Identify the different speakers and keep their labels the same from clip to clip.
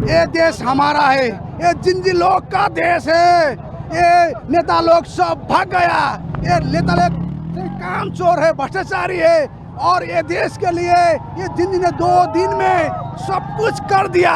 Speaker 1: ये देश हमारा है, ये जिंजी लोग का देश है। ये नेता लोग सब भाग गया, ये नेता लोग काम चोर है, भ्रष्टाचारी है। और ये देश के लिए ये जिंजी ने 2 दिन में सब कुछ कर दिया।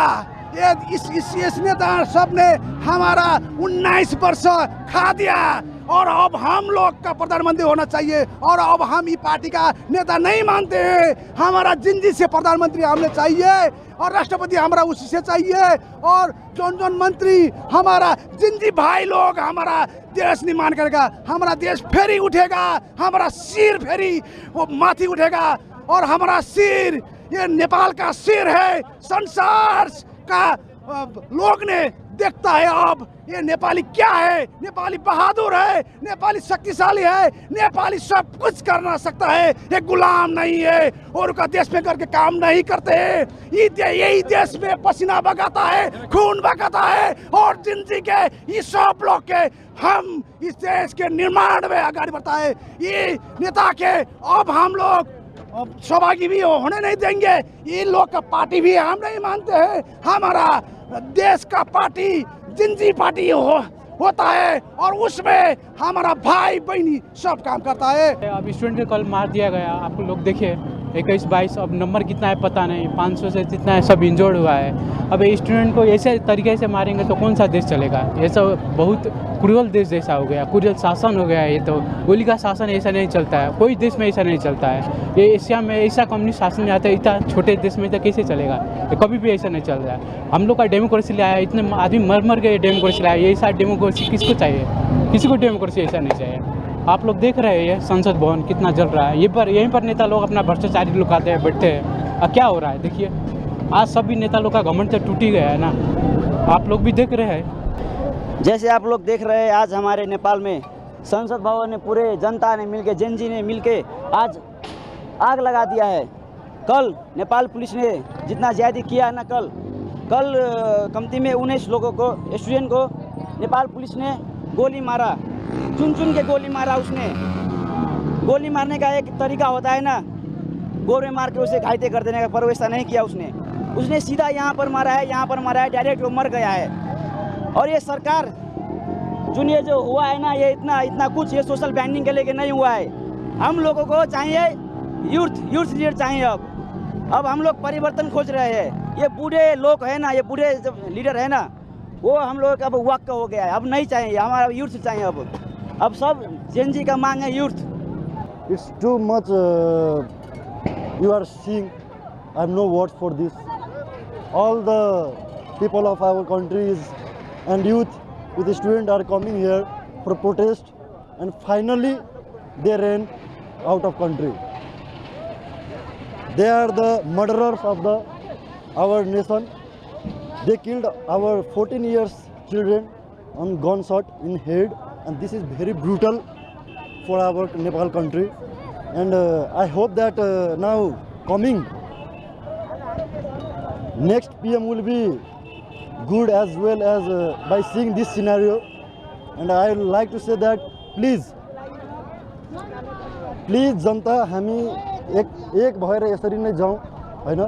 Speaker 1: ये इस नेता सब ने हमारा 19 वर्ष खा दिया। और अब हम लोग का प्रधानमंत्री होना चाहिए। और अब हम ये पार्टी का नेता नहीं मानते हैं, हमारा जिंजी से प्रधानमंत्री हमें चाहिए और राष्ट्रपति हमारा उसी से चाहिए। और जोन मंत्री हमारा जिंजी भाई लोग हमारा देश निर्माण करेगा, हमारा देश फेरी उठेगा, हमारा सिर फेरी वो माथी उठेगा। और हमारा सिर ये नेपाल का सिर है, संसार का लोग ने देखता है अब ये नेपाली क्या है। नेपाली बहादुर है, नेपाली शक्तिशाली है, नेपाली सब कुछ करना सकता है, ये गुलाम नहीं है और उनका देश में करके काम नहीं करते हैं। यही देश में पसीना बगाता है, खून बगाता है। और जिंदगी के ये सब लोग के हम इस देश के निर्माण में आगे बढ़ता है। ये नेता के अब हम लोग सौभाग्य भी होने नहीं देंगे। ये लोग का पार्टी भी हम नहीं मानते हैं। हमारा देश का पार्टी जिंजी पार्टी होता है और उसमें हमारा भाई बहनी सब काम करता है।
Speaker 2: अब स्टूडेंट को कल मार दिया गया, आप लोग देखिए 21-22, अब नंबर कितना है पता नहीं, 500 से जितना है सब इंजर्ड हुआ है। अब स्टूडेंट को ऐसे तरीके से मारेंगे तो कौन सा देश चलेगा? ये सब बहुत क्रूरल देश जैसा हो गया, क्रूरल शासन हो गया है। ये तो गोली का शासन ऐसा नहीं चलता है, कोई देश में ऐसा नहीं चलता है। ये एशिया में ऐसा कम्युनिस्ट शासन में आता है, इतना छोटे देश में तो कैसे चलेगा? ये कभी भी ऐसा नहीं चल रहा है। हम लोग का डेमोक्रेसी लाया है, इतने आदमी मर के डेमोक्रेसी लाया, ये ऐसा डेमोक्रेसी किसको चाहिए? किसी को डेमोक्रेसी ऐसा नहीं चाहिए। आप लोग देख रहे हैं संसद भवन कितना जल रहा है, यहीं पर नेता लोग अपना भ्रष्टाचारी लुकाते हैं, बैठते हैं। अब क्या हो रहा है देखिए, आज सभी नेता लोग का घमंड तो टूट ही गया है ना, आप लोग भी देख रहे हैं।
Speaker 3: जैसे आप लोग देख रहे हैं आज हमारे नेपाल में संसद भवन में पूरे जनता ने मिलके, जेनजी ने मिलके आज आग लगा दिया है। कल नेपाल पुलिस ने जितना ज्यादा किया ना, कल कमती में 19 लोगों को, स्टूडेंट को नेपाल पुलिस ने गोली मारा, चुन के गोली मारा। उसने गोली मारने का एक तरीका होता है ना, गोरे मार के उसे घायल कर देने का, पर वैसा नहीं किया उसने सीधा यहाँ पर मारा है, डायरेक्ट वो मर गया है। और ये सरकार ये जो हुआ है ना, ये इतना कुछ ये सोशल बैंडिंग के लेके नहीं हुआ है। हम लोगों को चाहिए यूथ लीडर चाहिए। अब हम लोग परिवर्तन खोज रहे हैं। ये बूढ़े लोग है ना, ये बूढ़े जब लीडर है ना, वो हम लोग अब वक्त हो गया है, अब नहीं चाहिए, हमारा यूथ चाहिए। अब सब जेनजी का मांग है youth.
Speaker 4: It's too much you are seeing. I have no words for this. All the people of our countries and youth with the students are coming here for protest, and finally they ran out of country. They are the murderers of our nation. They killed our 14 years children on gunshot in head, and this is very brutal for our Nepal country. And I hope that now coming next PM will be good as well as by seeing this scenario. And I would like to say that please जनता हामी एक भएर यसरी नै जाउँ हैन।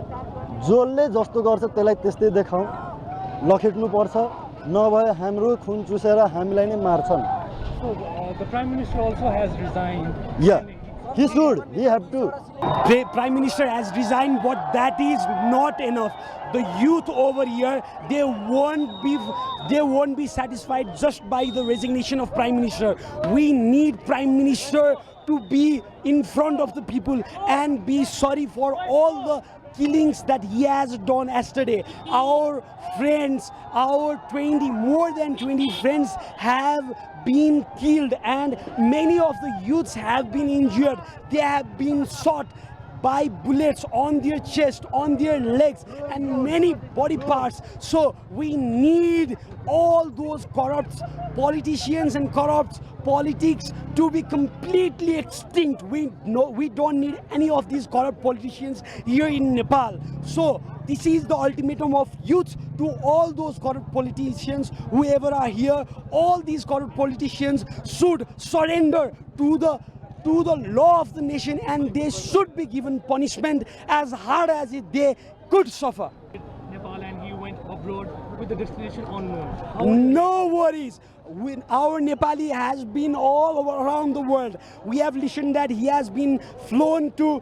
Speaker 4: जसले जस्तो गर्छ त्यसलाई त्यस्तै देखाउँ, लखेट्नु पर्छ, नभए हाम्रो खुन चुसेर हामीलाई नै मार्छन्।
Speaker 5: So the Prime Minister also has resigned.
Speaker 4: Yeah, he should. He have to.
Speaker 6: The Prime Minister has resigned, but that is not enough. The youth over here, they won't be satisfied just by the resignation of Prime Minister. We need Prime Minister to be in front of the people and be sorry for all the killings that he has done yesterday. Our friends, more than 20 friends have been killed, and many of the youths have been injured. They have been shot by bullets on their chest, on their legs, and many body parts. So we need all those corrupt politicians and corrupt politics to be completely extinct. We don't need any of these corrupt politicians here in Nepal. So this is the ultimatum of youth to all those corrupt politicians, whoever are here. All these corrupt politicians should surrender to the law of the nation, and they should be given punishment as hard as they could suffer.
Speaker 5: Nepal, and he went abroad abroad with the destination unknown. How
Speaker 6: No worries. Our Nepali has been all around the world. We have listened that he has flew to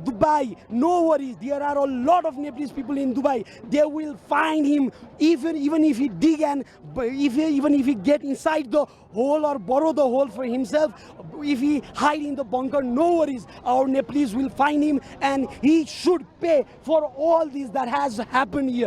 Speaker 6: Dubai. No worries. There are a lot of Nepalese people in Dubai. They will find him even if he dig and even if he get inside the hole or borrow the hole for himself. If he hide in the bunker, no worries. Our Nepalese will find him, and he should pay for all this that has happened here.